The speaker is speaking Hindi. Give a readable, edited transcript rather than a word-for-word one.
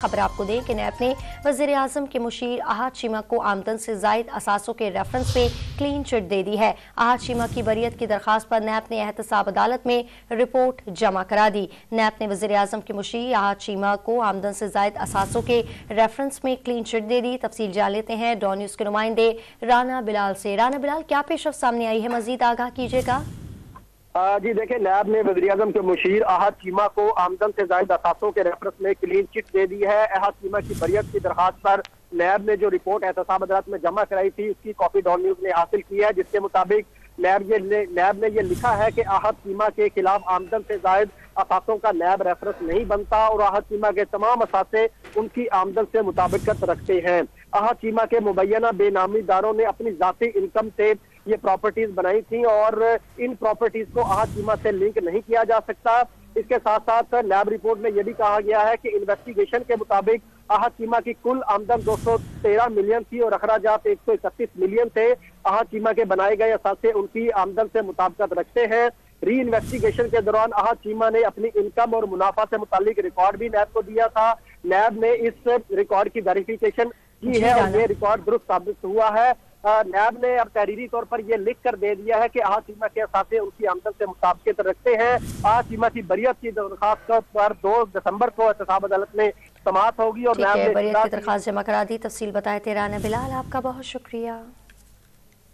खबर आपको दें कि नैब ने वज़ीर आज़म के मुशीर अहद चीमा को आमदन से जायद असासों के रेफरेंस पे क्लीन चिट दे दी है। अहद चीमा की बरियत की दरखास्त पर नैब ने एहतसाब अदालत में रिपोर्ट जमा करा दी। नैब ने वज़ीर आज़म के मुशीर अहद चीमा को आमदन से जायद असासों के रेफरेंस में क्लीन चिट दे दी। तफसील जान लेते हैं डॉन न्यूज़ के नुमाइंदे राना बिलाल से। राना बिलाल, क्या पेशरफ्त सामने आई है, मजीद आगाह कीजिएगा। जी देखिए, नैब ने वज़ीर आज़म के मुशीर अहद चीमा को आमदन से जायद असासों के रेफरेंस में क्लीन चिट दे दी है। अहद चीमा की बरियत की दरखास्त पर नैब ने जो रिपोर्ट एहतसाब अदालत में जमा कराई थी, उसकी कॉपी डॉन न्यूज़ ने हासिल की है, जिसके मुताबिक नैब ने ये लिखा है कि अहद चीमा के खिलाफ आमदन से जायद असासों का नैब रेफरेंस नहीं बनता और अहद चीमा के तमाम असासे उनकी आमदन से मुताबिकत रखते हैं। अहद चीमा के मुबैना बेनामी दारों ने अपनी जाती इनकम से ये प्रॉपर्टीज बनाई थी और इन प्रॉपर्टीज को अहद चीमा से लिंक नहीं किया जा सकता। इसके साथ साथ नैब रिपोर्ट में यह भी कहा गया है कि इन्वेस्टिगेशन के मुताबिक अहद चीमा की कुल आमदन 213 मिलियन थी और अखराजात 131 मिलियन थे। अहद चीमा के बनाए गए असासे उनकी आमदन से मुताबिकत रखते हैं। री इन्वेस्टिगेशन के दौरान अहद चीमा ने अपनी इनकम और मुनाफा से मुतालिक रिकॉर्ड भी नैब को दिया था। नैब ने इस रिकॉर्ड की वेरिफिकेशन की है और ये रिकॉर्ड दुरुस्त साबित हुआ है। नैब ने अब तहरीरी तौर पर यह लिख कर दे दिया है कि अहद चीमा के असासे उनकी आमदन से मुताबिकत रखते हैं। अहद चीमा की बरियत की दरखास्त पर 2 दिसंबर को एहतसाब अदालत में समाअत होगी और नैब ने बरियत की दरखास्त जमा करा दी। तफसील बताए थे राना बिलाल, आपका बहुत शुक्रिया।